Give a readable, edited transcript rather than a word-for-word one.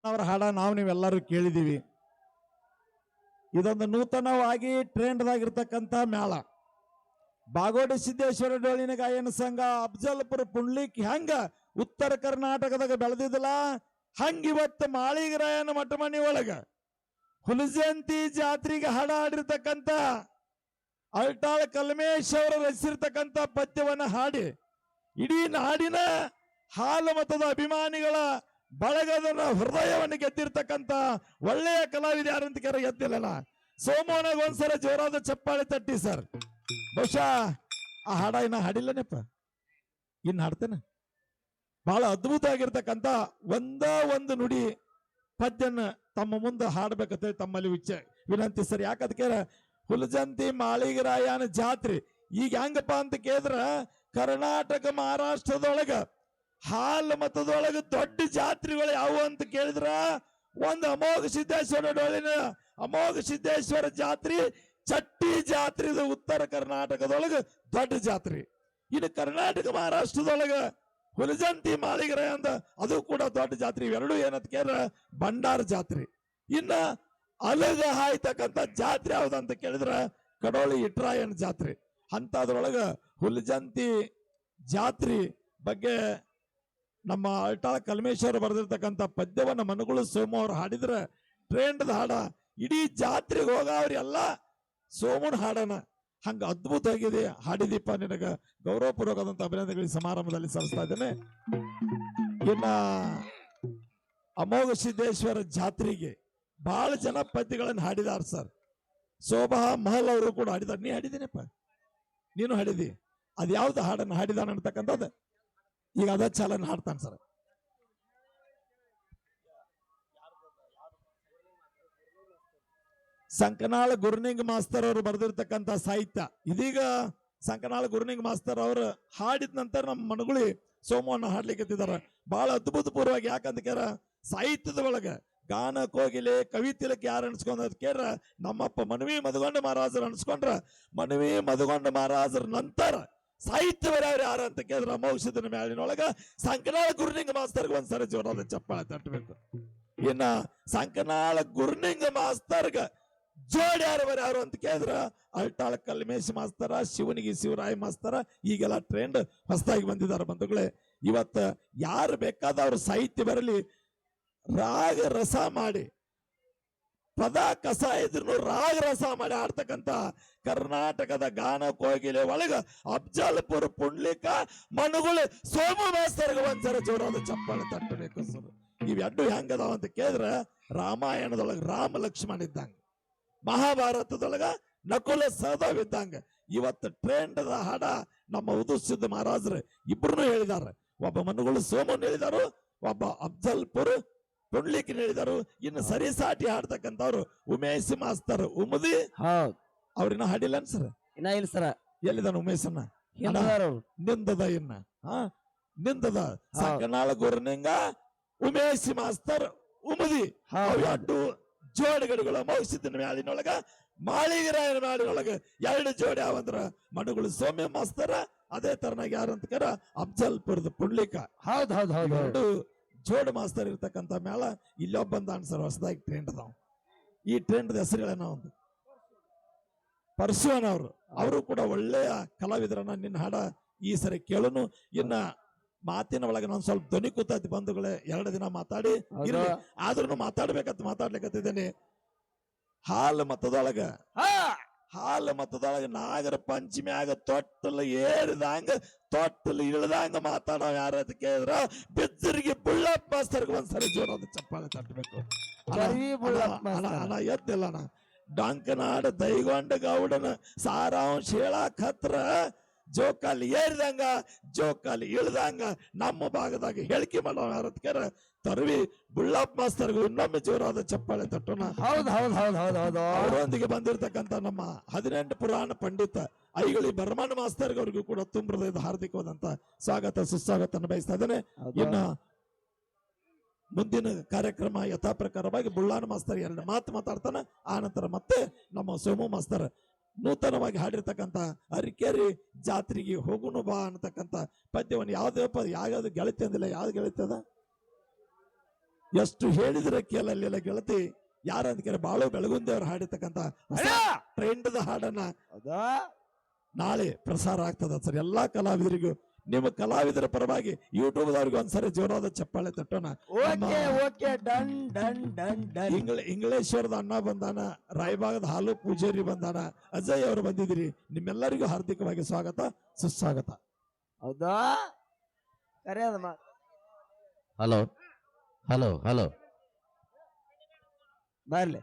ಅವರ ಹಾಡ ನಾವು ನೀವೆಲ್ಲರೂ ಕೇಳಿದೀವಿ. ಇದೊಂದು ನೂತನವಾಗಿ ಟ್ರೆಂಡ್ದಾಗಿರ್ತಕ್ಕಂಥ ಮೇಳ. ಬಾಗೋಡಿ ಸಿದ್ದೇಶ್ವರ ಡೊಳ್ಳಿನ ಗಾಯನ ಸಂಘ ಅಫಜಲ್ಪುರ ಪುಂಡ್ಲಿಕ್ ಹೆಂಗ ಉತ್ತರ ಕರ್ನಾಟಕದಾಗ ಬೆಳೆದಿದ್ದಲ್ಲ ಹಂಗ ಇವತ್ತು ಮಾಳಿಗರಾಯನ ಮಠಮನಿ ಒಳಗ ಹುಲಜಂತಿ ಜಾತ್ರೆಗೆ ಹಾಡ ಹಾಡಿರ್ತಕ್ಕಂಥ ಅಲ್ಟಾಳ ಕಲ್ಮೇಶ್ ಅವರು ರಚಿಸಿರ್ತಕ್ಕಂಥ ಪದ್ಯವನ್ನ ಹಾಡಿ ಇಡೀ ನಾಡಿನ ಹಾಲು ಮತದ ಅಭಿಮಾನಿಗಳ ಬಳಗದ ಹೃದಯವನ್ನು ಗೆದ್ದಿರ್ತಕ್ಕಂಥ ಒಳ್ಳೆಯ ಕಲಾವಿದ ಯಾರಂತ ಕೆರ ಗೆದ್ದಿಲ್ಲಲ್ಲ. ಸೋಮೋನಾಗ ಒಂದ್ಸಲ ಜೋರಾದ ಚಪ್ಪಾಳೆ ತಟ್ಟಿ ಸರ್. ಬಹುಶಃ ಆ ಹಾಡ ಇನ್ನ ಹಾಡಿಲ್ಲನೇಪ್ಪ, ಇನ್ನು ಹಾಡ್ತೇನೆ. ಬಹಳ ಅದ್ಭುತ ಆಗಿರ್ತಕ್ಕಂಥ ಒಂದು ನುಡಿ ಪದ್ಯನ ತಮ್ಮ ಮುಂದೆ ಹಾಡ್ಬೇಕಂತೇಳಿ ತಮ್ಮಲ್ಲಿ ವಿನಂತಿ ಸರ್. ಯಾಕದಕ್ಕೆ ಹುಲಜಂತಿ ಮಾಳಿಗರಾಯನ ಜಾತ್ರೆ ಈಗ ಹೆಂಗಪ್ಪ ಅಂತ ಕೇಳಿದ್ರ ಕರ್ನಾಟಕ ಮಹಾರಾಷ್ಟ್ರದೊಳಗ ಹಾಲು ಮತದೊಳಗ ದೊಡ್ಡ ಜಾತ್ರೆಗಳು ಯಾವುವು ಅಂತ ಕೇಳಿದ್ರ ಒಂದು ಅಮೋಘ ಸಿದ್ದೇಶ್ವರ ಡೊಳ್ಳಿನ ಅಮೋಘ ಸಿದ್ದೇಶ್ವರ ಜಾತ್ರೆ, ಚಟ್ಟಿ ಜಾತ್ರೆ ಉತ್ತರ ಕರ್ನಾಟಕದೊಳಗ ದೊಡ್ಡ ಜಾತ್ರೆ. ಇನ್ನು ಕರ್ನಾಟಕ ಮಹಾರಾಷ್ಟ್ರದೊಳಗ ಹುಲಜಂತಿ ಮಾಳಿಗರಾಯ ಅಂತ ಅದು ಕೂಡ ದೊಡ್ಡ ಜಾತ್ರೆ. ಇವೆರಡು ಏನಂತ ಕೇಳಿದ್ರ ಭಂಡಾರ ಜಾತ್ರೆ. ಇನ್ನ ಅಲಗ ಹಾಯ್ತಕ್ಕಂಥ ಜಾತ್ರೆ ಯಾವ್ದಂತ ಕೇಳಿದ್ರ ಕಡೋಳಿ ಇಟ್ರಾಯನ್ ಜಾತ್ರೆ. ಅಂತದ್ರೊಳಗ ಹುಲಜಂತಿ ಜಾತ್ರೆ ಬಗ್ಗೆ ನಮ್ಮ ಅಲ್ಟಾಳ ಕಲ್ಮೇಶ್ವರ ಬರೆದಿರ್ತಕ್ಕಂಥ ಪದ್ಯವನ್ನ ಮನುಗಳು ಸೋಮು ಅವ್ರು ಹಾಡಿದ್ರೆ ಟ್ರೆಂಡ್ ಹಾಡ ಇಡೀ ಜಾತ್ರೆಗೆ ಹೋಗವ್ರೆಲ್ಲ ಸೋಮನ ಹಾಡನ ಹಂಗ ಅದ್ಭುತ ಆಗಿದೆ. ಹಾಡಿದೀಪ, ನಿನಗ ಗೌರವಪೂರ್ವಕವಾದಂತ ಅಭಿನಂದನೆಗಳಿಗೆ ಸಮಾರಂಭದಲ್ಲಿ ಸಲ್ಲಿಸ್ತಾ ಇದ್ದೇನೆ. ಇನ್ನ ಅಮೋಘ ಸಿದ್ದೇಶ್ವರ ಜಾತ್ರೆಗೆ ಬಹಳ ಜನ ಪದ್ಯಗಳನ್ನು ಹಾಡಿದಾರ ಸರ್. ಶೋಭಾ ಮಹಲ್ ಅವರು ಕೂಡ ಹಾಡಿದಾರ. ನೀ ಹಾಡಿದ್ದೀನಪ್ಪ, ನೀನು ಹಾಡಿದಿ. ಅದ್ ಯಾವ್ದು ಹಾಡನ್ನು ಹಾಡಿದಾನ ಅಂತಕ್ಕಂಥದ್ದು ಈಗ ಅದ ಚಾಲನೆ ಹಾಡ್ತಾನೆ ಸರ್. ಸಂಕನಾಳ ಗುರುನಿಂಗ್ ಮಾಸ್ತರ್ ಅವರು ಬರೆದಿರ್ತಕ್ಕಂಥ ಸಾಹಿತ್ಯ. ಇದೀಗ ಸಂಕನಾಳ ಗುರುನಿಂಗ್ ಮಾಸ್ತರ್ ಅವರು ಹಾಡಿದ ನಂತರ ನಮ್ಮ ಮನಗುಳಿ ಸೋಮವನ್ನು ಹಾಡ್ಲಿಕ್ಕೆ ಬಹಳ ಅದ್ಭುತ ಪೂರ್ವವಾಗಿ. ಯಾಕಂತ ಕೇರ ಸಾಹಿತ್ಯದ ಒಳಗ ಗಾನ ಕೋಗಿಲೆ ಕವಿತಿಲಕ್ಕೆ ಯಾರು ಅನ್ಸ್ಕೊಂಡ್ ಕೇರ ನಮ್ಮಪ್ಪ ಮನವಿ ಮದಗೊಂಡ ಮಹಾರಾಜರು ಅನ್ಸ್ಕೊಂಡ್ರ ಮನವಿ ಮದಗೊಂಡ ಮಹಾರಾಜರ ನಂತರ ಸಾಹಿತ್ಯವರು ಯಾರು ಅಂತ ಕೇಳಿದ್ರ ಅಮೋಘದ ಮ್ಯಾಲಿನೊಳಗ ಸಂಕನಾಳ ಗುರುನಿಂಗ ಮಾಸ್ತರ್ಗೆ ಒಂದ್ಸರಿ ಜೋರಾದ ಚಪ್ಪಾಳೆ ತಟ್ಟಬೇಕು. ಇನ್ನ ಸಂಕನಾಳ ಗುರುನಿಂಗ ಮಾಸ್ತರ್ಗ ಜೋಡಿ ಯಾರು ಅಂತ ಕೇಳಿದ್ರ ಅಲ್ಟಾಳ ಕಲ್ಮೇಶ್ ಮಾಸ್ತರ, ಶಿವನಿಗೆ ಶಿವರಾಯ ಮಾಸ್ತರ. ಈಗೆಲ್ಲ ಟ್ರೆಂಡ್ ಹೊಸದಾಗಿ ಬಂದಿದ್ದಾರೆ ಬಂಧುಗಳೇ. ಇವತ್ತ ಯಾರು ಬೇಕಾದವ್ರು ಸಾಹಿತ್ಯ ಬರಲಿ, ರಾಗ ರಸ ಮಾಡಿ ಪದ ಕಸ ಇದ್ರು ರಾಗ ರಸ ಮಾಡಿ ಆಡ್ತಕ್ಕಂಥ ಕರ್ನಾಟಕದ ಗಾನ ಕೋಗಿಲೆ ಒಳಗ ಅಫಜಲ್ಪುರ ಪುಂಡ್ಲಿಕ ಮನುಗಳು ಸೋಮು ಮಾಸ್ತರ್ಗ ಒಂದ್ಸರ ಜೋರಾದ ಚಪ್ಪಾಳೆ ತಟ್ಟಬೇಕು ಸರ್. ಇವೆರಡು ಹೆಂಗದಾವ ಅಂತ ಕೇಳಿದ್ರ ರಾಮಾಯಣದೊಳಗ ರಾಮ ಲಕ್ಷ್ಮಣ ಇದ್ದಂಗ, ಮಹಾಭಾರತದೊಳಗ ನಕುಲ ಸಹದೇವ ಇದ್ದಂಗ. ಇವತ್ತು ಟ್ರೆಂಡ್ ಹಾಡ ನಮ್ಮ ಉದುಸಿದ್ದ ಮಹಾರಾಜರು ಇಬ್ರು ಹೇಳಿದಾರ. ಒಬ್ಬ ಮನುಗಳು ಸೋಮನ್ ಹೇಳಿದಾರು, ಒಬ್ಬ ಅಫಜಲ್ಪುರ ಪುಂಡ್ಲಿಕ್ ಹೇಳಿದಾರು. ಇನ್ನು ಸರಿಸಾಟಿ ಹಾಡ್ತಕ್ಕಂಥವ್ರು ಉಮೇಶ್ ಮಾಸ್ತರ್ ಉಮದಿ. ಅವ್ರಿನ್ನ ಹಾಡಿಲ್ಲ ಸರ್, ಇನ್ನ ಇಲ್ಲ ಸರ. ಎಲ್ಲಿದಾನ ಉಮೇಶನ್ನ? ನಿಂದದ ಇನ್ನ ನಿಂದದ ಸಂಕನಾಳ ಗುರುನಿಂಗ ಉಮೇಶ್ ಮಾಸ್ತರ್ ಉಮದಿ ಎರಡು ಜೋಡಿಗಡುಗಳ ಮೌಸಿದ್ದ ಮ್ಯಾಲಿನೊಳಗ ಮಾಳಿಗರಾಯನ ಮ್ಯಾಲಿನೊಳಗ ಎರಡು ಜೋಡಿ ಯಾವಂದ್ರ ಮನುಗಳು ಸೌಮ್ಯ ಮಾಸ್ತರ, ಅದೇ ತರನಾಗ ಯಾರಂತ ಕರ ಅಫಜಲ್ಪುರದ ಪುಂಡ್ಲಿಕ. ಎರಡು ಜೋಡ್ ಮಾಸ್ತರ್ ಇರ್ತಕ್ಕಂಥ ಮೇಳ ಇಲ್ಲೊಬ್ಬ ಬಂದ ಸರ್ ಹೊಸದಾಗಿ ಟ್ರೆಂಡ್ ಅದಾವ. ಈ ಟ್ರೆಂಡ್ ಹೆಸರುಗಳೇನೋ ಒಂದು ಪರಶುವನ್ ಅವರು ಕೂಡ ಒಳ್ಳೆಯ ಕಲಾವಿದರನ್ನ ನಿನ್ನ ಹಾಡ ಈ ಸರಿ ಕೇಳೋನು. ಇನ್ನ ಮಾತಿನ ಒಳಗೆ ನಾನು ಸ್ವಲ್ಪ ಧ್ವನಿ ಕೂತೈತಿ ಬಂಧುಗಳೇ. 2 ದಿನ ಮಾತಾಡಿ ಇರ್ಲಿ, ಆದ್ರೂ ಮಾತಾಡ್ಲಿಕ್ಕತ್ತಿದ್ದೇನೆ. ಹಾಲು ಮತದೊಳಗ ನಾಗರ ಪಂಚಮಿಯಾಗ ತೊಟ್ಟಲು ಏರಿದಂಗ ತೊಟ್ಟಲು ಇಳ್ದಂಗ ಮಾತಾಡೋ ಯಾರ ಅಂತ ಕೇಳಿದ್ರ ಬಿದ್ದರಿಗೆ ಬುಳ್ಳಪ್ಪ ಮಾಸ್ತರ್ಗೆ ಒಂದ್ಸರಿ ಜೋರಾದ ಚಪ್ಪಾಳೆ ತಟ್ಟಬೇಕು. ಅಣ್ಣ ಎದ್ದಿಲ್ಲಣ್ಣ ಡಂಕನಾಡ ದೈಗೊಂಡ ಗೌಡನ ಸಾರಾಂಶ ಹೇಳಾಕತ್ರ ಜೋಕಾಲಿ ಏರಿದಂಗ ಜೋಕಾಲಿ ಇಳ್ದಂಗ ನಮ್ಮ ಭಾಗದಾಗ ಹೇಳಿಕೆ ಮಾಡೋ ಯಾರತ್ಕರ ತರವಿ ಬುಳ್ಳಪ್ಪ ಮಾಸ್ತರ್ಗೂ ಇನ್ನೊಮ್ಮೆ ಜೋರಾದ ಚಪ್ಪಾಳೆ ತಟ್ಟೋಣ. ಅವರೊಂದಿಗೆ ಬಂದಿರತಕ್ಕಂತ ನಮ್ಮ 18 ಪುರಾಣ ಪಂಡಿತ ಐಗಳಿ ಬರ್ಮಣ್ಣ ಮಾಸ್ತರ್ಗವ್ರಿಗೂ ಕೂಡ ತುಂಬದ ಹಾರ್ದಿಕವಾದಂತ ಸ್ವಾಗತ ಸುಸ್ವಾಗತ ಬಯಸ್ತಾ ಇದ್ದೇನೆ. ಇನ್ನ ಮುಂದಿನ ಕಾರ್ಯಕ್ರಮ ಯಥಾ ಪ್ರಕಾರವಾಗಿ ಬುಳ್ಳಾನ ಮಾಸ್ತರ್ 2 ಮಾತು ಮಾತಾಡ್ತಾನೆ. ಆ ನಂತರ ಮತ್ತೆ ನಮ್ಮ ಸೋಮು ಮಾಸ್ತರ್ ನೂತನವಾಗಿ ಹಾಡಿರ್ತಕ್ಕಂಥ ಅರಿಕೇರಿ ಜಾತ್ರೆಗೆ ಹೋಗುನು ಬಾ ಅನ್ನತಕ್ಕಂಥ ಪದ್ಯವನ್ನು ಯಾವ್ದು ಗೆಳತಿ ಅಂದಿಲ್ಲ, ಯಾವ್ದು ಗೆಳತಿ ಅದ ಎಷ್ಟು ಹೇಳಿದ್ರೆ ಕೇಳಲಿಲ್ಲ ಗೆಳತಿ. ಯಾರಂದ್ರೆ ಬಾಳು ಬೆಳಗುಂದಿಯವರು ಹಾಡಿರ್ತಕ್ಕಂಥ ಟ್ರೆಂಡ್ ಹಾಡನ್ನ ನಾಳೆ ಪ್ರಸಾರ ಆಗ್ತದ ಸರ್. ಎಲ್ಲಾ ಕಲಾವಿದರಿಗೂ ನಿಮ್ಮ ಕಲಾವಿದರ ಪರವಾಗಿ ಯೂಟ್ಯೂಬ್ದವ್ರಿಗೆ ಒಂದ್ಸರಿ ಜೋರಾದ ಚಪ್ಪಾಳೆ ತಟ್ಟೋಣ. ಇಂಗ್ಲೇಶ್ವರದ ಅಣ್ಣ ಬಂದಾನ, ರಾಯಬಾಗದ ಹಾಲು ಪೂಜಾರಿ ಬಂದಾನ, ಅಜಯ್ ಅವರು ಬಂದಿದ್ದೀರಿ. ನಿಮ್ಮೆಲ್ಲರಿಗೂ ಹಾರ್ದಿಕವಾಗಿ ಸ್ವಾಗತ, ಸುಸ್ವಾಗತ. ಹೌದಾ? ಹಲೋ ಹಲೋ ಹಲೋ ಬರ್ಲಿ.